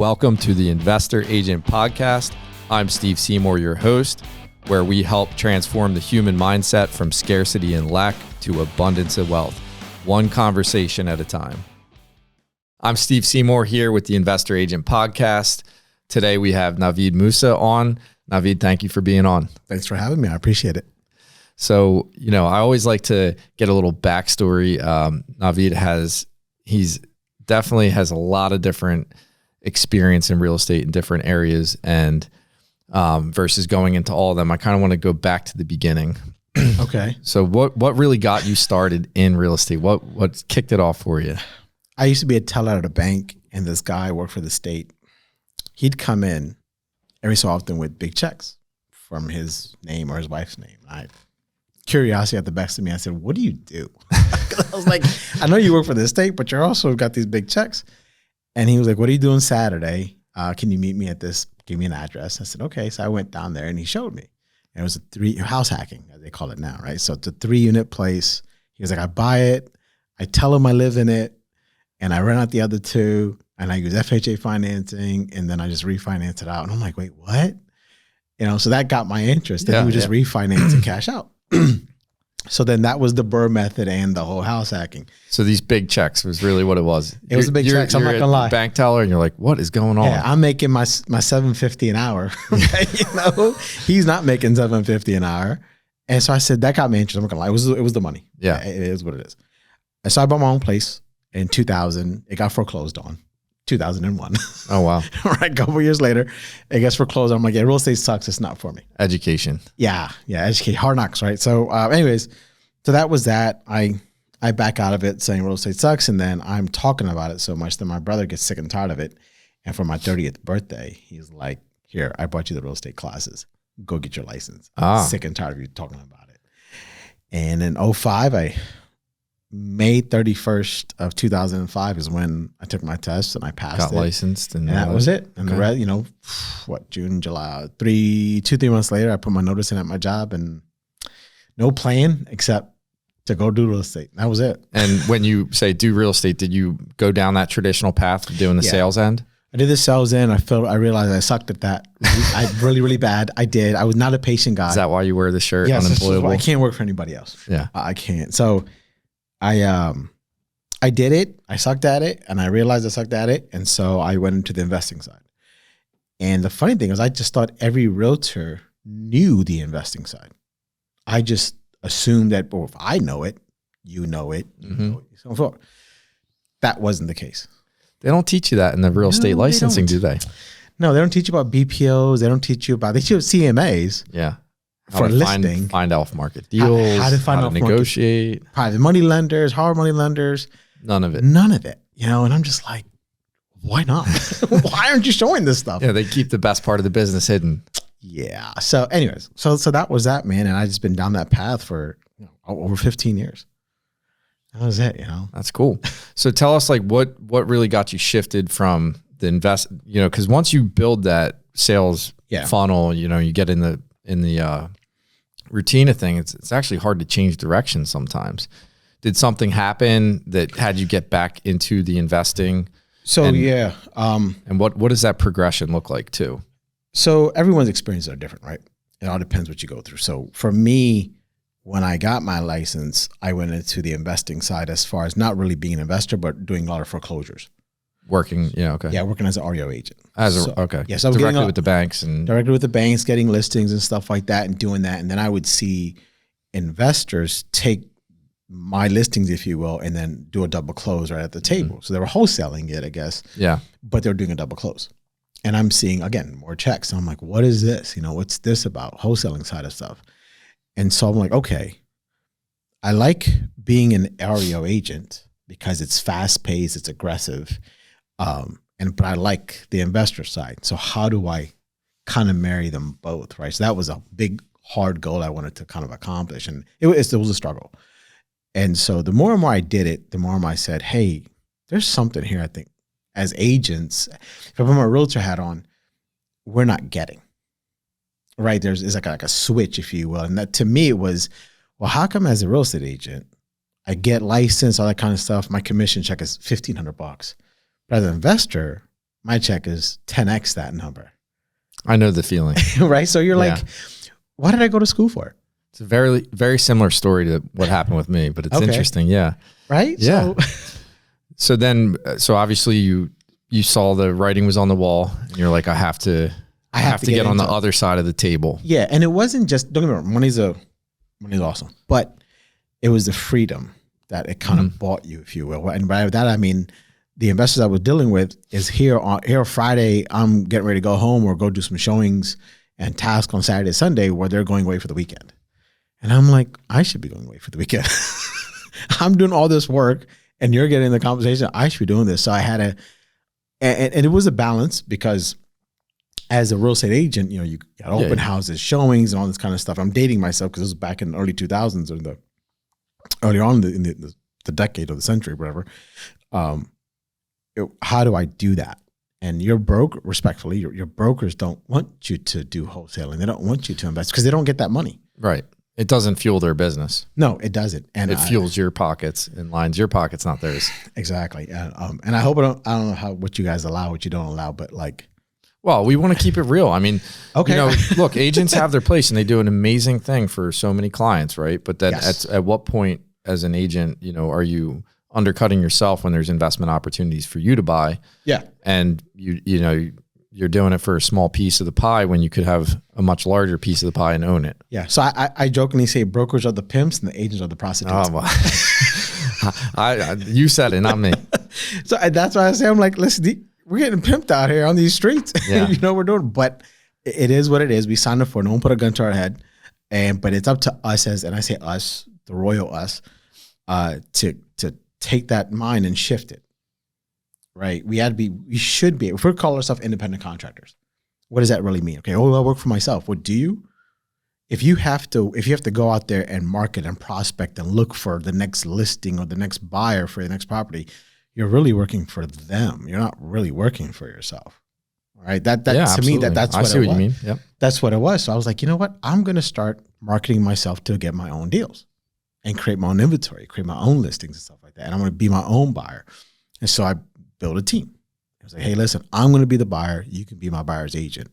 Welcome to the Investor Agent Podcast. I'm Steve Seymour, your host, where we help transform the human mindset from scarcity and lack to abundance and wealth, one conversation at a time. I'm Steve Seymour here with the Investor Agent Podcast. Today we have Navid Moosa on. Navid, thank you for being on. Thanks for having me. I appreciate it. So, I always like to get a little backstory. Navid he's definitely has a lot of different experience in real estate in different areas, and versus going into all of them, I kind of want to go back to the beginning. Okay. So what really got you started in real estate? What kicked it off for you? I used to be a teller at a bank, and this guy worked for the state. He'd come in every so often with big checks from his name or his wife's name. Curiosity at the best of me. I said, "What do you do?" I was like, "I know you work for the state, but you're also got these big checks." And he was like, "What are you doing Saturday? Can you meet me at this? Give me an address." I said, "Okay." So I went down there and he showed me. And it was house hacking, as they call it now, right? So it's a 3-unit place. He was like, "I buy it. I tell him I live in it. And I rent out the other 2. And I use FHA financing. And then I just refinance it out." And I'm like, "Wait, what?" So that got my interest. That he would just refinance and cash out. So then that was the Burr method and the whole house hacking. So these big checks was really what it was. It was the big checks. I'm not gonna lie. Bank teller, and you're like, "What is going on?" Yeah, I'm making my $750 an hour. He's not making $750 an hour. And so I said that got me interested. I'm not gonna lie. It was the money. Yeah, it is what it is. And so I bought my own place in 2000. It got foreclosed on. 2001. Oh, wow. Right, a couple years later, it gets foreclosed. I'm like, yeah, real estate sucks. It's not for me. Education. Yeah, education. Hard knocks, right? So anyways, so that was that. I back out of it saying real estate sucks, and then I'm talking about it so much that my brother gets sick and tired of it. And for my 30th birthday, he's like, "Here, I bought you the real estate classes. Go get your license." Sick and tired of you talking about it. And in 2005, May 31st of 2005 is when I took my test and I passed Got licensed. And that was it. And the rest, June, July, 2-3 months later, I put my notice in at my job and no plan except to go do real estate. That was it. And when you say do real estate, did you go down that traditional path of doing the sales end? I did the sales end. I realized I sucked at that. I really, really bad. I did. I was not a patient guy. Is that why you wear the shirt? Yes, unemployable? I can't work for anybody else. Yeah. I can't. So I did it. I sucked at it, and I realized I sucked at it, and so I went into the investing side. And the funny thing is, I just thought every realtor knew the investing side. I just assumed that, well, if I know it, you know it, know it, so forth. That wasn't the case. They don't teach you that in the real estate licensing, do they? No, they don't teach you about BPOs. They don't teach you about. They teach you CMAs. Yeah. For listing, find off-market deals, how to negotiate, private money lenders, hard money lenders. None of it. And I'm just like, why not? Why aren't you showing this stuff? Yeah, they keep the best part of the business hidden. Yeah. So anyways, so that was that, man. And I just been down that path for over 15 years. That was it, That's cool. So tell us what really got you shifted from the because once you build that sales funnel, you get in the routine of things, it's actually hard to change direction sometimes. Did something happen that had you get back into the investing? So and what does that progression look like too? So everyone's experiences are different, right? It all depends what you go through. So for me, when I got my license, I went into the investing side as far as not really being an investor, but doing a lot of foreclosures. Working, okay. Yeah, working as an REO agent. Okay. Yeah, so directly with the banks directly with the banks, getting listings and stuff like that, and doing that. And then I would see investors take my listings, if you will, and then do a double close right at the table. So they were wholesaling it, I guess. Yeah. But they're doing a double close. And I'm seeing, again, more checks. And I'm like, what is this? What's this about? Wholesaling side of stuff. And so I'm like, okay, I like being an REO agent because it's fast paced, it's aggressive. But I like the investor side. So how do I kind of marry them both, right? So that was a big, hard goal I wanted to kind of accomplish. And it was a struggle. And so the more and more I did it, the more and more I said, hey, there's something here, I think, as agents, if I put my realtor hat on, we're not getting, right? It's like a switch, if you will. And that to me, it was, well, how come as a real estate agent, I get licensed, all that kind of stuff, my commission check is $1,500. But as an investor, my check is 10x that number. I know the feeling. Right? So you're like, what did I go to school for? It's a very, very similar story to what happened with me, but it's interesting. Yeah. Right? Yeah. So then, obviously you saw the writing was on the wall and you're like, I have to get on the other side of the table. Yeah. And it wasn't just, don't get me wrong, money's awesome, but it was the freedom that it kind of bought you, if you will. And by that, I mean, the investors I was dealing with is here Friday, I'm getting ready to go home or go do some showings and tasks on Saturday, Sunday, where they're going away for the weekend. And I'm like, I should be going away for the weekend. I'm doing all this work and you're getting the conversation. I should be doing this. So I had and it was a balance because as a real estate agent, you know, you got open houses, showings and all this kind of stuff. I'm dating myself because this was back in the early 2000s or earlier on in the decade or the century, whatever. How do I do that? And your broker, respectfully, your brokers don't want you to do wholesaling. They don't want you to invest because they don't get that money. Right. It doesn't fuel their business. No, it doesn't. And it fuels your pockets and lines your pockets, not theirs. Exactly. And I hope I don't know what you guys allow, what you don't allow, but like. Well, we want to keep it real. I mean, you know, look, agents have their place and they do an amazing thing for so many clients, right? But then at what point as an agent, you know, are you undercutting yourself when there's investment opportunities for you to buy? Yeah. And you know, you're doing it for a small piece of the pie when you could have a much larger piece of the pie and own it. Yeah. So I jokingly say brokers are the pimps and the agents are the prostitutes. Oh, well. You said it, not me. So that's why I say, I'm like, listen, we're getting pimped out here on these streets. Yeah. You know what we're doing, but it is what it is. We signed up for it. No one put a gun to our head. But it's up to us and I say us, the royal us, to take that mind and shift it. Right. We should be, if we're calling ourselves independent contractors, what does that really mean? Okay. Oh, I work for myself. What do you? If you have to go out there and market and prospect and look for the next listing or the next buyer for the next property, you're really working for them. You're not really working for yourself. Right. That to absolutely. me, that's what I see what you mean. Yep. That's what it was. So I was like, you know what? I'm going to start marketing myself to get my own deals and create my own inventory, create my own listings and stuff like that. And I'm going to be my own buyer. And so I built a team. I was like, hey, listen, I'm going to be the buyer. You can be my buyer's agent.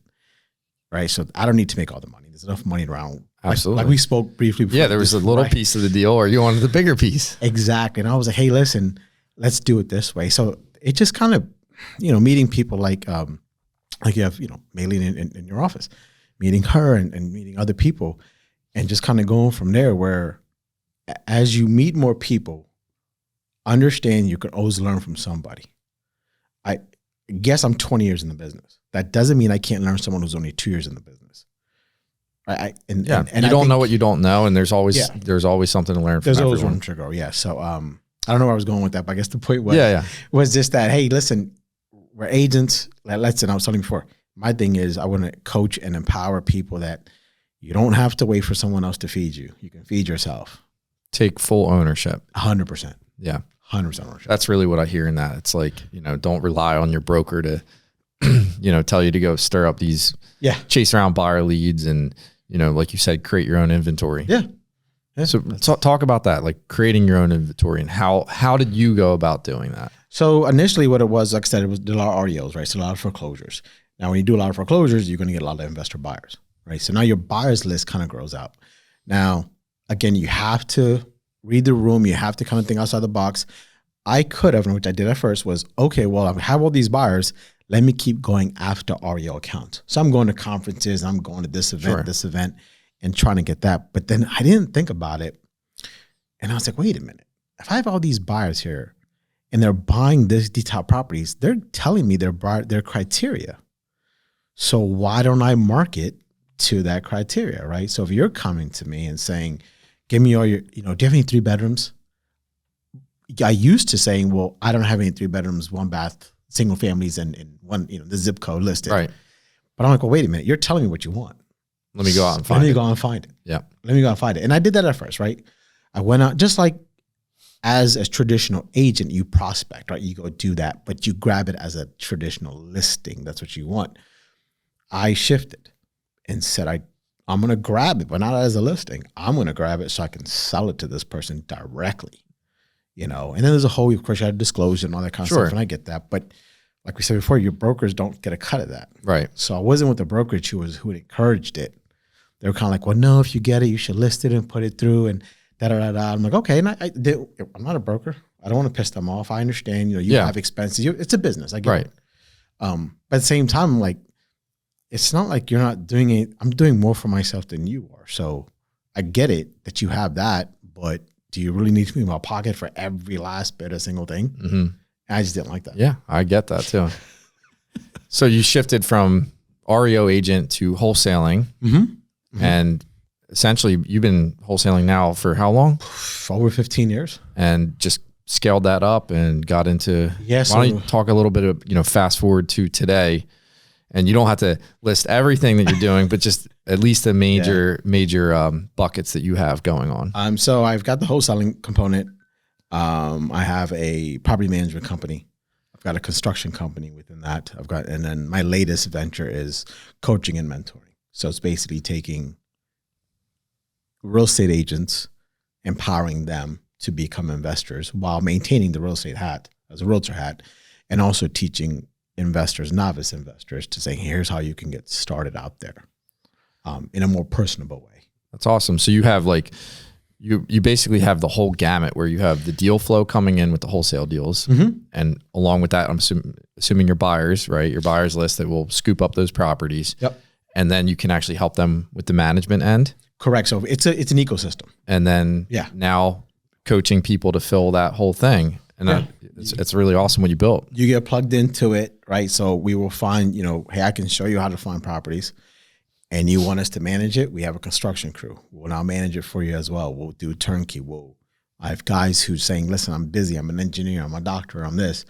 Right. So I don't need to make all the money. There's enough money around. Absolutely. Like we spoke briefly before. Yeah, there was a little piece of the deal or you wanted the bigger piece. Exactly. And I was like, hey, listen, let's do it this way. So it just kind of, you know, meeting people like you have, you know, Maylene in your office, meeting her and meeting other people and just kind of going from there where as you meet more people, understand you can always learn from somebody. I guess I'm 20 years in the business. That doesn't mean I can't learn someone who's only 2 years in the business. Right. And you don't know what you don't know. And there's always something to learn from There's always everyone. room to grow. Yeah. So I don't know where I was going with that, but I guess the point was just that, hey, listen, we're agents. Listen, I was telling you before, my thing is I want to coach and empower people that you don't have to wait for someone else to feed you. You can feed yourself. Take full ownership. 100%. Yeah. 100% ownership. That's really what I hear in that. It's like, you know, don't rely on your broker to, you know, tell you to go stir up these, chase around buyer leads and, you know, like you said, create your own inventory. Yeah. So talk about that, like creating your own inventory and how did you go about doing that? So initially what it was, like I said, it was a lot of REOs, right? So a lot of foreclosures. Now, when you do a lot of foreclosures, you're going to get a lot of investor buyers, right? So now your buyers list kind of grows out. Now, again, you have to read the room. You have to kind of think outside the box. I could have, which I did at first, was, okay, well, I have all these buyers. Let me keep going after REO accounts. So I'm going to conferences. I'm going to this event, and trying to get that. But then I didn't think about it. And I was like, wait a minute. If I have all these buyers here and they're buying these top properties, they're telling me their criteria. So why don't I market to that criteria, right? So if you're coming to me and saying, give me all your, you know, do you have any 3 bedrooms? I used to saying, well, I don't have any 3 bedrooms, 1 bath, single families, and one, you know, the zip code listed. Right. But I'm like, well, wait a minute. You're telling me what you want. Let me go out and find it. Let me go out and find it. Yeah. Let me go out and find it. And I did that at first, right? I went out just like as a traditional agent, you prospect, right? You go do that, but you grab it as a traditional listing. That's what you want. I shifted and said, I'm going to grab it, but not as a listing. I'm going to grab it so I can sell it to this person directly, you know? And then there's a whole, of course, you had to disclose and all that kind of stuff. And I get that. But like we said before, your brokers don't get a cut of that. Right. So I wasn't with the brokerage who encouraged it. They were kind of like, well, no, if you get it, you should list it and put it through and da-da-da-da. I'm like, okay. And I'm not a broker. I don't want to piss them off. I understand, you have expenses. It's a business. I get it. But at the same time, I'm like, it's not like you're not doing it. I'm doing more for myself than you are. So I get it that you have that, but do you really need to be in my pocket for every last bit of single thing? Mm-hmm. I just didn't like that. Yeah, I get that too. So you shifted from REO agent to wholesaling. Mm-hmm. Mm-hmm. And essentially you've been wholesaling now for how long? Over 15 years. And just scaled that up and got into, why don't you talk a little bit of, fast forward to today, and you don't have to list everything that you're doing, but just at least the major buckets that you have going on. So I've got the wholesaling component. I have a property management company. I've got a construction company within that. And then my latest venture is coaching and mentoring. So it's basically taking real estate agents, empowering them to become investors while maintaining the real estate hat as a realtor hat, and also teaching investors, novice investors, to say, here's how you can get started out there in a more personable way. That's awesome. So you have you basically have the whole gamut, where you have the deal flow coming in with the wholesale deals. Mm-hmm. And along with that, I'm assuming your buyers, right? Your buyers list that will scoop up those properties. Yep. And then you can actually help them with the management end. Correct. So it's an ecosystem. And then now coaching people to fill that whole thing. And it's really awesome what you built. You get plugged into it, right? So we will find, hey, I can show you how to find properties, and you want us to manage it. We have a construction crew. We'll now manage it for you as well. We'll do turnkey. I have guys who's saying, listen, I'm busy. I'm an engineer. I'm a doctor. I'm this.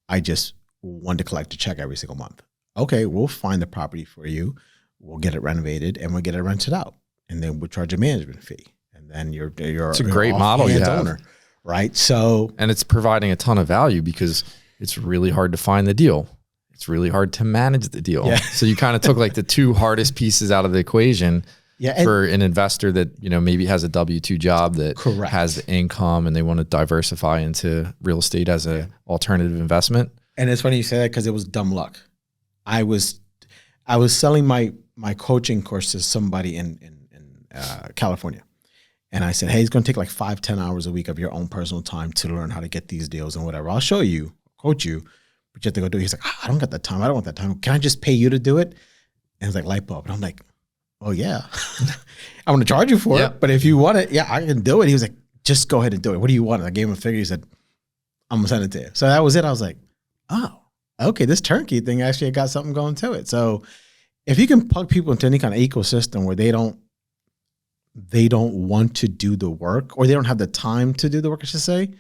I just want to collect a check every single month. Okay, we'll find the property for you. We'll get it renovated, and we'll get it rented out. And then we'll charge a management fee. And then you're it's a great model you have. Owner, right? So, and it's providing a ton of value because it's really hard to find the deal. It's really hard to manage the deal. Yeah. So you kind of took the two hardest pieces out of the equation for an investor that, maybe has a W-2 job that has the income and they want to diversify into real estate as a alternative investment. And it's funny you say that because it was dumb luck. I was selling my coaching course to somebody in California. And I said, hey, it's going to take 5-10 hours a week of your own personal time to learn how to get these deals and whatever. I'll show you, coach you, but you have to go do it. He's like, I don't got that time. I don't want that time. Can I just pay you to do it? And it's like light bulb. And I'm like, oh yeah, I'm going to charge you for it. But if you want it, I can do it. He was like, just go ahead and do it. What do you want? And I gave him a figure. He said, I'm going to send it to you. So that was it. I was like, oh, okay. This turnkey thing actually got something going to it. So if you can plug people into any kind of ecosystem where they don't want to do the work, or they don't have the time to do the work, I should say,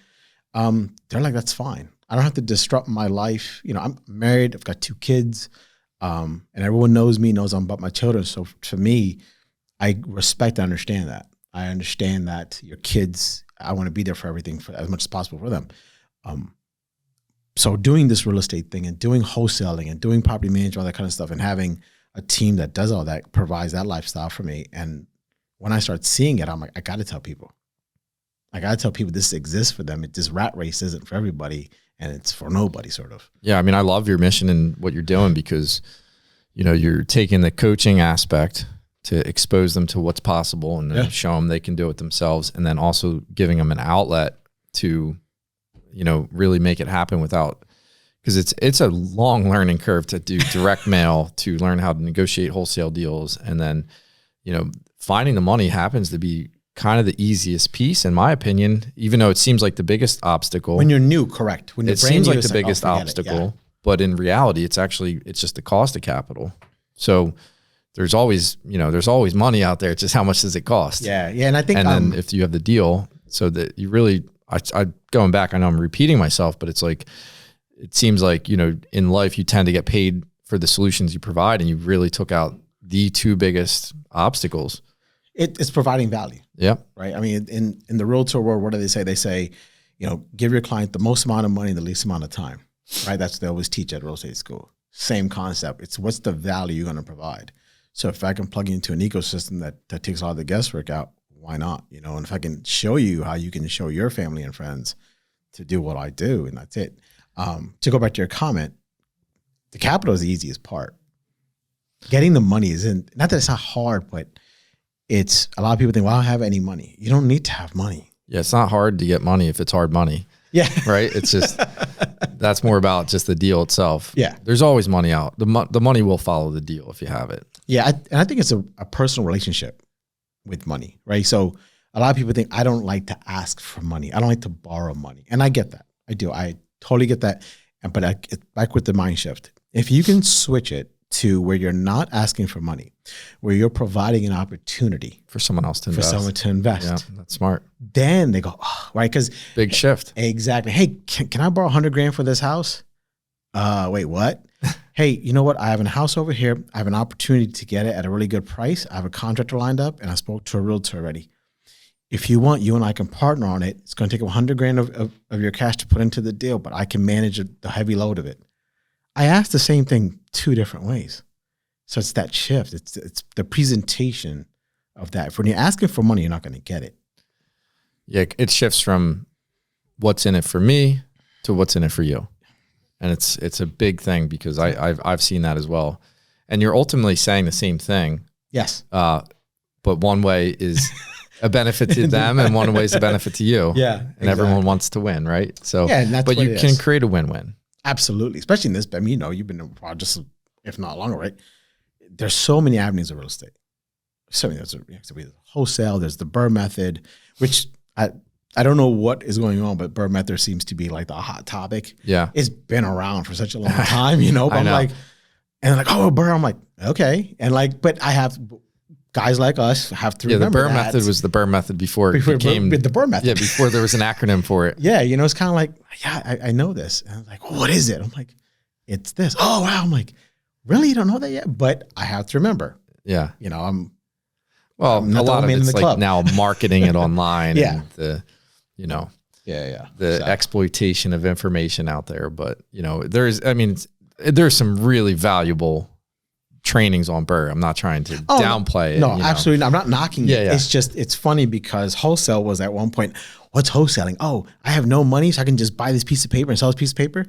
they're like, that's fine. I don't have to disrupt my life. I'm married. I've got 2 kids, and everyone knows me, knows I'm about my children. So for me, I respect and understand that. I understand that your kids, I want to be there for everything, for as much as possible for them. So doing this real estate thing and doing wholesaling and doing property management, all that kind of stuff, and having a team that does all that, provides that lifestyle for me. And when I start seeing it, I'm like, I got to tell people. I got to tell people this exists for them. This rat race isn't for everybody, and it's for nobody, sort of. Yeah, I mean, I love your mission and what you're doing because, you're taking the coaching aspect to expose them to what's possible and then show them they can do it themselves, and then also giving them an outlet to, really make it happen without, because it's a long learning curve to do direct mail, to learn how to negotiate wholesale deals, and then, finding the money happens to be kind of the easiest piece, in my opinion, even though it seems like the biggest obstacle. When you're new, correct. When you're it seems like the biggest obstacle, but in reality, it's just the cost of capital. So there's always money out there. It's just how much does it cost? Yeah. Yeah. And I think, and then if you have the deal, so that you really, I going back, I know I'm repeating myself, but it's like, it seems like, in life, you tend to get paid for the solutions you provide, and you really took out the 2 biggest obstacles. It's providing value. Yeah. Right. I mean, in the realtor world, what do they say? They say, give your client the most amount of money in the least amount of time. Right. That's what they always teach at real estate school. Same concept. It's what's the value you're going to provide. So if I can plug you into an ecosystem that takes all the guesswork out, why not? And if I can show you how you can show your family and friends to do what I do, and that's it. To go back to your comment, The capital is the easiest part. Getting the money isn't, not that it's not hard, but it's a lot of people think, well, I don't have any money. You don't need to have money. Yeah, it's not hard to get money if it's hard money. Yeah. Right? It's just, that's more about just the deal itself. Yeah. There's always money out. The money will follow the deal if you have it. Yeah. And I think it's a personal relationship with money, right? So a lot of people think, I don't like to ask for money. I don't like to borrow money. And I get that. I do. I totally get that. But it's back with the mind shift. If you can switch it to where you're not asking for money, where you're providing an opportunity for someone else to invest. For someone to invest. Yeah, that's smart. Then they go, oh, right? Because big shift. Exactly. Hey, can I borrow $100,000 for this house? Wait, what? Hey, you know what? I have a house over here. I have an opportunity to get it at a really good price. I have a contractor lined up, and I spoke to a realtor already. If you want, you and I can partner on it. It's going to take $100,000 of your cash to put into the deal, but I can manage the heavy load of it. I asked the same thing 2 different ways. So it's that shift. It's the presentation of that. If when you're asking for money, you're not going to get it. Yeah, it shifts from what's in it for me to what's in it for you. And it's a big thing because I've seen that as well. And you're ultimately saying the same thing. Yes. But one way is a benefit to them and one way is a benefit to you. Yeah. And exactly. Everyone wants to win, right? So, yeah, and that's but what you can create a win-win. Absolutely. Especially in this, I mean, you know, you've been in just, if not longer, right? There's so many avenues of real estate. So there's wholesale, there's the Burr method, which I don't know what is going on, but Burr method seems to be like the hot topic. Yeah. It's been around for such a long time, you know, but I'm like, and they're like, oh, Burr. I'm like, okay. And like, but I have guys like us have to remember the Burr method was the Burr method before it became the Burr method. Yeah, before there was an acronym for it. Yeah, you know, it's kind of like, yeah, I know this. And I'm like, well, what is it? I'm like, it's this. Oh, wow. I'm like, really? You don't know that yet? But I have to remember. Yeah. You know, I'm a lot of it's like club. now marketing it online yeah. and the, you know, the exactly. exploitation of information out there. But, you know, there's some really valuable trainings on Burr. I'm not trying to downplay it. No, absolutely not. I'm not knocking it. Yeah. It's just, it's funny because wholesale was at one point, what's wholesaling? Oh, I have no money, so I can just buy this piece of paper and sell this piece of paper.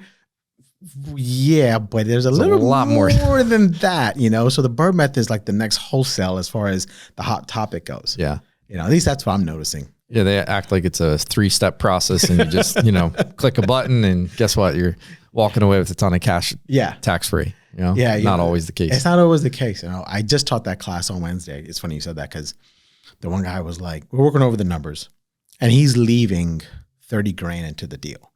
Yeah, but there's a lot more than that, you know? So the Burr method is like the next wholesale as far as the hot topic goes. Yeah. You know, at least that's what I'm noticing. Yeah, they act like it's a 3-step process and you just, you know, click a button and guess what? You're walking away with a ton of cash. Yeah. Tax-free. You know? Yeah. Not always the case. It's not always the case. You know, I just taught that class on Wednesday. It's funny you said that because the one guy was like, we're working over the numbers and he's leaving $30,000 into the deal.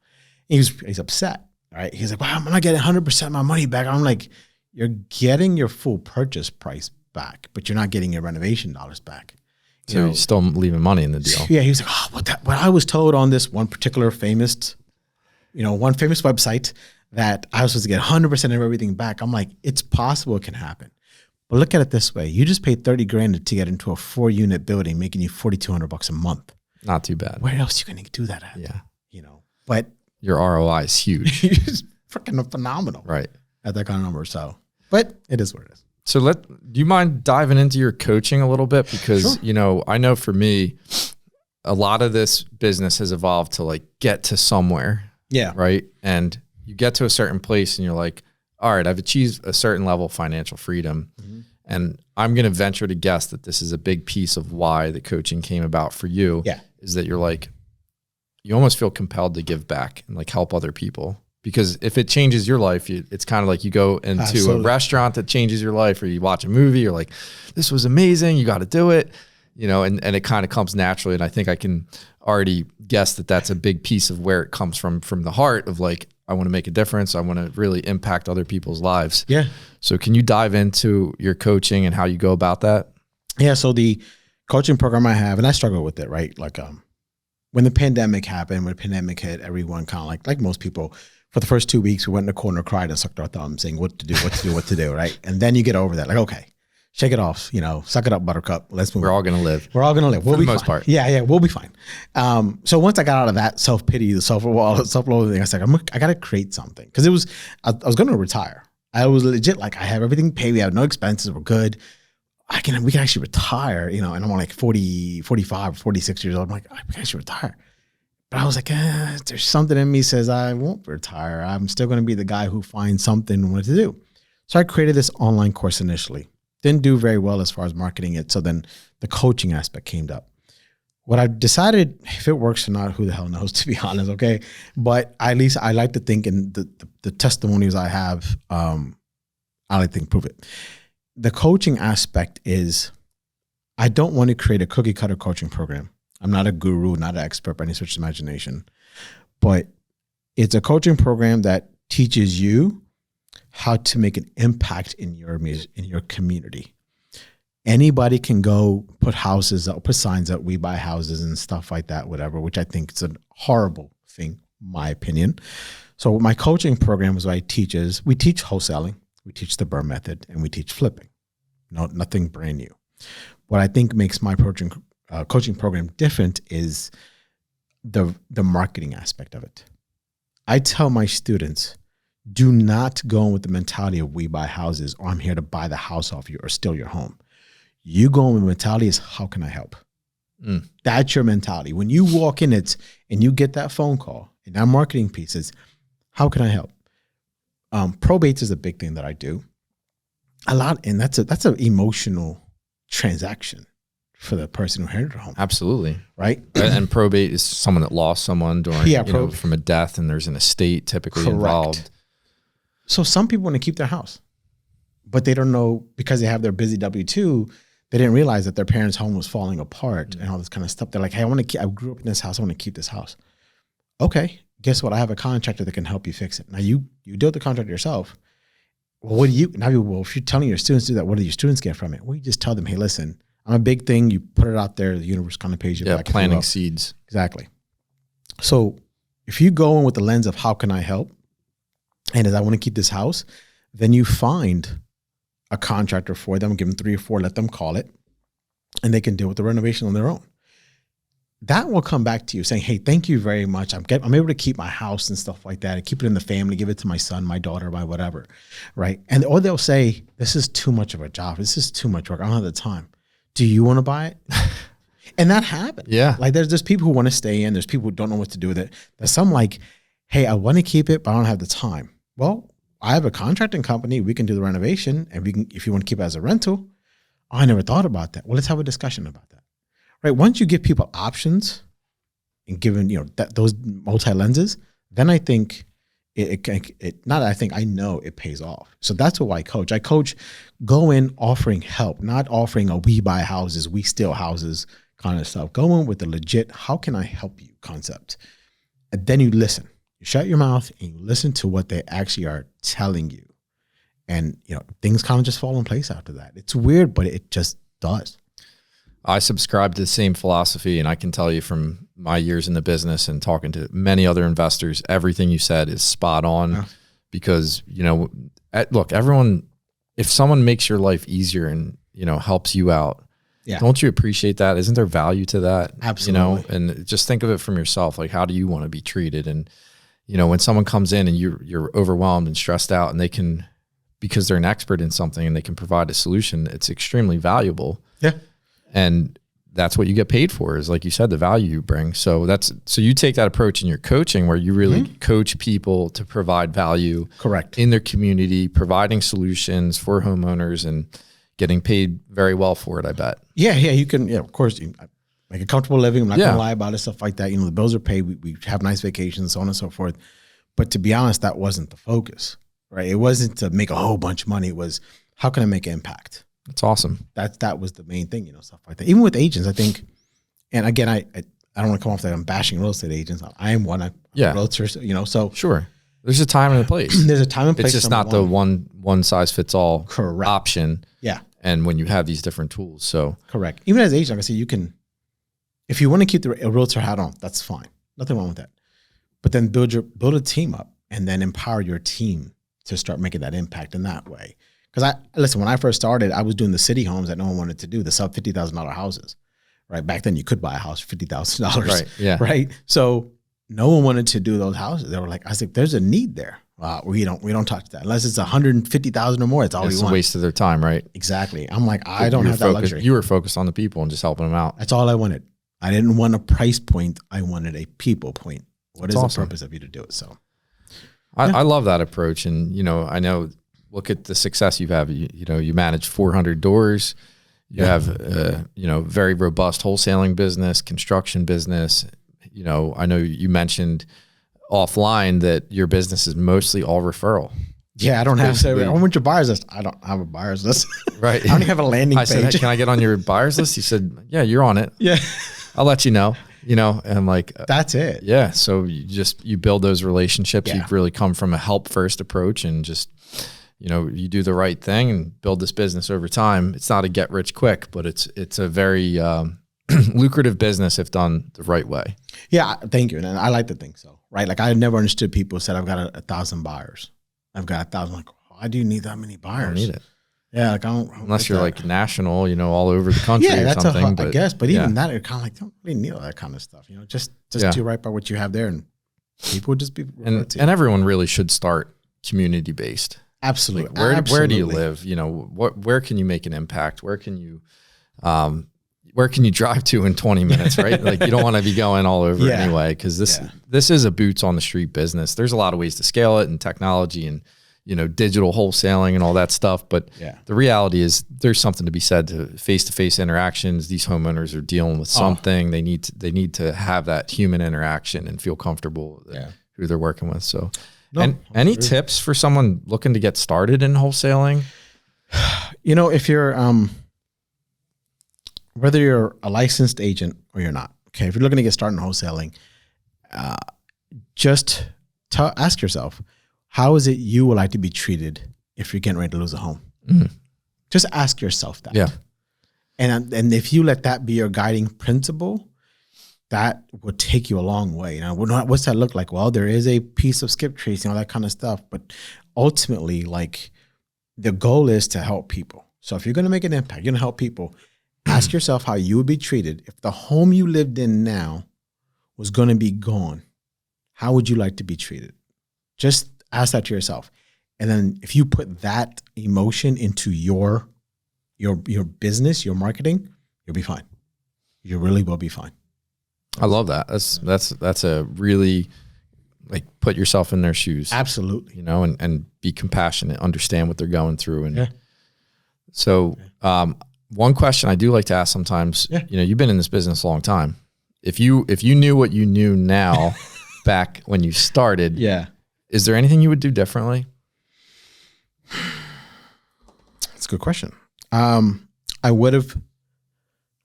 He's upset. Right. He's like, wow, I'm not getting 100% of my money back. I'm like, you're getting your full purchase price back, but you're not getting your renovation dollars back. So you're still leaving money in the deal. Yeah. He was like, oh, what I was told on this one particular famous website that I was supposed to get 100% of everything back. I'm like, it's possible it can happen. But look at it this way. You just paid $30,000 to get into a 4-unit building, making you $4,200 a month. Not too bad. Where else are you going to do that at? Yeah. You know, but your ROI is huge. It's freaking phenomenal. Right. At that kind of number. So, but it is what it is. So do you mind diving into your coaching a little bit? Because, you know, I know for me, a lot of this business has evolved to like get to somewhere. Yeah. Right. And you get to a certain place and you're like, all right, I've achieved a certain level of financial freedom. Mm-hmm. And I'm going to venture to guess that this is a big piece of why the coaching came about for you. Yeah. Is that you're like, you almost feel compelled to give back and like help other people. Because if it changes your life, it's kind of like you go into a restaurant that changes your life, or you watch a movie, you're like, this was amazing, you got to do it, you know, and it kind of comes naturally. And I think I can already guess that that's a big piece of where it comes from the heart of like, I want to make a difference. I want to really impact other people's lives. Yeah. So can you dive into your coaching and how you go about that? Yeah. So the coaching program I have, and I struggle with it, right? Like when the pandemic happened, when the pandemic hit, everyone kind of like most people, for the first 2 weeks, we went in the corner, cried, and sucked our thumbs, saying what to do, right? And then you get over that, like, okay, shake it off, you know, suck it up, buttercup. Let's move. We're all going to live. We'll be for the most fine. part. Yeah, we'll be fine. So once I got out of that self-pity, the self-loathing thing, I was like, I got to create something. Because I was going to retire. I was legit like, I have everything paid. We have no expenses. We're good. We can actually retire, you know, and I'm like 40, 45, 46 years old. I'm like, we can actually retire. But I was like, there's something in me says I won't retire. I'm still going to be the guy who finds something what to do. So I created this online course initially. Didn't do very well as far as marketing it. So then the coaching aspect came up. What I decided, if it works or not, who the hell knows, to be honest, okay? But at least I like to think in the testimonies I have, I like to think prove it. The coaching aspect is, I don't want to create a cookie cutter coaching program. I'm not a guru, not an expert by any stretch of imagination, but it's a coaching program that teaches you how to make an impact in your community. Anybody can go put houses up, put signs up, we buy houses and stuff like that, whatever, which I think is a horrible thing, my opinion. So my coaching program is what I teach is, we teach wholesaling, we teach the BRRRR method, and we teach flipping. No, nothing brand new. What I think makes my coaching program different is the marketing aspect of it. I tell my students, do not go in with the mentality of we buy houses, or I'm here to buy the house off you or steal your home. You go in with the mentality is, how can I help? That's your mentality. When you walk in it and you get that phone call and that marketing piece is, how can I help? Probates is a big thing that I do a lot. And that's an emotional transaction for the person who inherited their home. Absolutely. Right. And probate is someone that lost someone during, from a death, and there's an estate typically involved. So some people want to keep their house, but they don't know, because they have their busy W-2, they didn't realize that their parents' home was falling apart and all this kind of stuff. They're like, hey, I grew up in this house. I want to keep this house. Okay. Guess what? I have a contractor that can help you fix it. Now you deal with the contractor yourself. Well, if you're telling your students to do that, what do your students get from it? Well, you just tell them, hey, listen, I'm a big thing. You put it out there. The universe kind of pays you back. Planting seeds. Exactly. So if you go in with the lens of how can I help, and as I want to keep this house, then you find a contractor for them, give them 3 or 4, let them call it, and they can deal with the renovation on their own. That will come back to you saying, hey, thank you very much. I'm able to keep my house and stuff like that, and keep it in the family, give it to my son, my daughter, my whatever, right? Or they'll say, this is too much of a job. This is too much work. I don't have the time. Do you want to buy it? And that happens. Yeah. Like there's people who want to stay in. There's people who don't know what to do with it. There's some like, hey, I want to keep it, but I don't have the time. Well, I have a contracting company. We can do the renovation, and we can, if you want to keep it as a rental. Oh, I never thought about that. Well, let's have a discussion about that. Right. Once you give people options and given, those multi lenses, then I think I know it pays off. So that's what I coach. I coach, go in offering help, not offering a we buy houses, we steal houses kind of stuff. Go in with the legit, how can I help you concept? And then you listen. You shut your mouth and you listen to what they actually are telling you. And, things kind of just fall in place after that. It's weird, but it just does. I subscribe to the same philosophy, and I can tell you from my years in the business and talking to many other investors, everything you said is spot on. Because, look, everyone, if someone makes your life easier and, helps you out, don't you appreciate that? Isn't there value to that? Absolutely. And just think of it from yourself. Like, how do you want to be treated? And, when someone comes in and you're overwhelmed and stressed out, and they can, because they're an expert in something and they can provide a solution, it's extremely valuable. Yeah. And that's what you get paid for, is, like you said, the value you bring. So you take that approach in your coaching, where you really coach people to provide value, correct, in their community, providing solutions for homeowners and getting paid very well for it, I bet. Yeah. You can, of course, make a comfortable living. I'm not going to lie about it, stuff like that. The bills are paid. We have nice vacations, so on and so forth. But to be honest, that wasn't the focus, right? It wasn't to make a whole bunch of money. It was, how can I make an impact? That's awesome. That was the main thing, stuff like that. Even with agents, I think, and again, I don't want to come off that I'm bashing real estate agents. I am one. I'm a realtor, so. Sure. There's a time and a place. There's a time and place. It's just not the one size fits all option. Yeah. And when you have these different tools, so. Correct. Even as an agent, like I said, you can, if you want to keep a realtor hat on, that's fine. Nothing wrong with that. But then build a team up, and then empower your team to start making that impact in that way. Because listen, when I first started, I was doing the city homes that no one wanted to do, the sub $50,000 houses, right? Back then you could buy a house for $50,000, right? Yeah, right. So no one wanted to do those houses. They were like, I was like, there's a need there. We don't touch that unless it's 150,000 or more. It's all we want. It's a waste of their time, right? Exactly. I'm like, I don't have that luxury. You were focused on the people and just helping them out. That's all I wanted. I didn't want a price point. I wanted a people point. What is the purpose of you to do it? So I love that approach. And, I know, look at the success you've had. You manage 400 doors. You have, very robust wholesaling business, construction business. I know you mentioned offline that your business is mostly all referral. Yeah, I don't have to. I want your buyers list. I don't have a buyers list. Right. I don't even have a landing page. I said, hey, can I get on your buyers list? He said, yeah, you're on it. Yeah. I'll let you know, and I'm like, that's it. Yeah. So you build those relationships. Yeah. You've really come from a help first approach and just, you do the right thing and build this business over time. It's not a get rich quick, but it's a very lucrative business if done the right way. Yeah. Thank you. And I like to think so, right? Like I never understood people who said, I've got 1,000 buyers. I've got 1,000. Like, why do you need that many buyers? I don't need it. Yeah, like I don't. Unless you're like national, all over the country or something. I guess. But even that, you're kind of like, don't really need all that kind of stuff. Just do right by what you have there, and people would just be. And everyone really should start community based. Absolutely. Like where do you live? Where can you make an impact? Where can you drive to in 20 minutes? Right? Like you don't want to be going all over anyway, because this is a boots on the street business. There's a lot of ways to scale it and technology and digital wholesaling and all that stuff. But the reality is there's something to be said to face-to-face interactions. These homeowners are dealing with something. They need to have that human interaction and feel comfortable with who they're working with. So, any tips for someone looking to get started in wholesaling? If you're, whether you're a licensed agent or you're not, okay, if you're looking to get started in wholesaling, just ask yourself, how is it you would like to be treated if you're getting ready to lose a home? Mm-hmm. Just ask yourself that. Yeah. And if you let that be your guiding principle, that will take you a long way. What's that look like? Well, there is a piece of skip tracing, all that kind of stuff. But ultimately, like the goal is to help people. So if you're going to make an impact, you're going to help people, ask yourself how you would be treated if the home you lived in now was going to be gone. How would you like to be treated? Just ask that to yourself. And then if you put that emotion into your business, your marketing, you'll be fine. You really will be fine. I love that. That's a really, like, put yourself in their shoes. Absolutely. And be compassionate, understand what they're going through. And so one question I do like to ask sometimes, you've been in this business a long time. If you knew what you knew now back when you started, is there anything you would do differently? That's a good question. I would have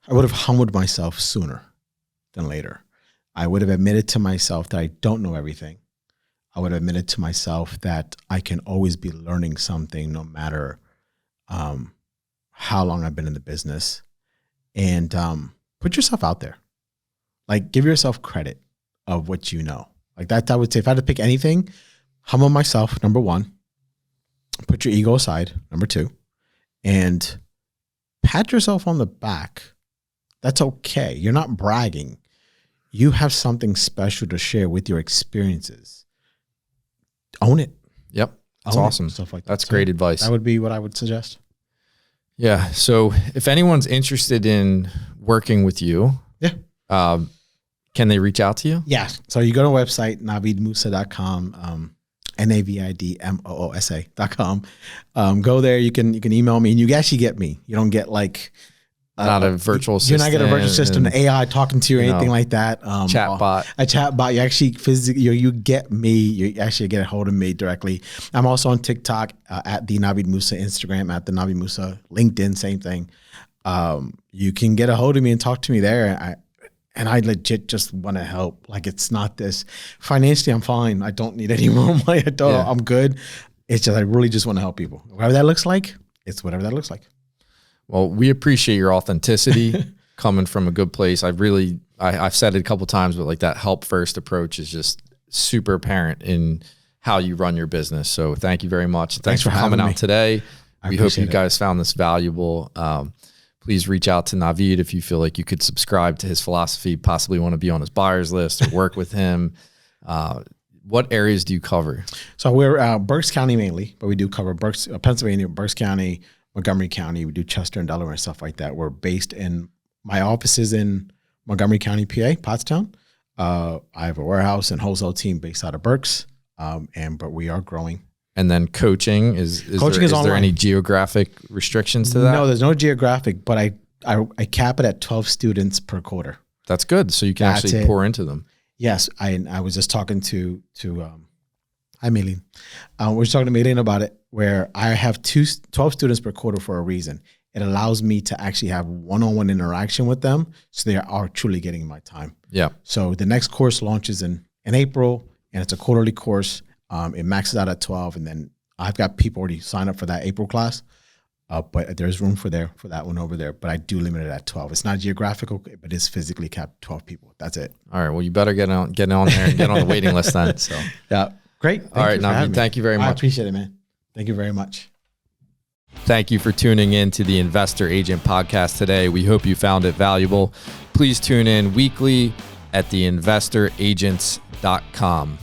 humbled myself sooner than later. I would have admitted to myself that I don't know everything. I would have admitted to myself that I can always be learning something no matter how long I've been in the business. And put yourself out there. Like, give yourself credit of what you know. Like that, I would say, if I had to pick anything, humble myself, number one. Put your ego aside, number two. And pat yourself on the back. That's okay. You're not bragging. You have something special to share with your experiences. Own it. Yep. That's awesome. Stuff like that. That's great advice. That would be what I would suggest. Yeah. So if anyone's interested in working with you, can they reach out to you? Yeah. So you go to our website, navidmoosa.com, navidmoosa.com. Go there. You can email me, and you actually get me. You don't get like not a virtual assistant. You're not getting a virtual assistant, AI talking to you or anything like that. Chatbot. A chatbot. You actually physically, you get me. You actually get a hold of me directly. I'm also on TikTok at the Navid Moosa, Instagram at the Navid Moosa, LinkedIn, same thing. You can get a hold of me and talk to me there. And I legit just want to help. Like, it's not this financially, I'm fine. I don't need any more money. I'm good. It's just, I really just want to help people. Whatever that looks like, it's whatever that looks like. Well, we appreciate your authenticity coming from a good place. I've said it a couple of times, but like that help first approach is just super apparent in how you run your business. So thank you very much. Thanks for coming out today. We hope you guys found this valuable. Please reach out to Navid if you feel like you could subscribe to his philosophy, possibly want to be on his buyer's list or work with him. What areas do you cover? So we're Berks County mainly, but we do cover Pennsylvania, Berks County, Montgomery County. We do Chester and Delaware and stuff like that. We're based in, my office is in Montgomery County, PA, Pottstown. I have a warehouse and wholesale team based out of Berks, but we are growing. And then coaching is there any geographic restrictions to that? No, there's no geographic, but I cap it at 12 students per quarter. That's good. So you can actually pour into them. Yes. I was just talking to hi, Maylene. We were talking to Maylene about it, where I have 12 students per quarter for a reason. It allows me to actually have one-on-one interaction with them, so they are truly getting my time. Yeah. So the next course launches in April, and it's a quarterly course. It maxes out at 12, and then I've got people already signed up for that April class. But there's room for that one over there. But I do limit it at 12. It's not geographical, but it's physically capped 12 people. That's it. All right. Well, you better get on there and get on the waiting list then. So yeah, great. All right, Navid, thank you very much. I appreciate it, man. Thank you very much. Thank you for tuning in to the Investor Agent Podcast today. We hope you found it valuable. Please tune in weekly at theinvestoragents.com.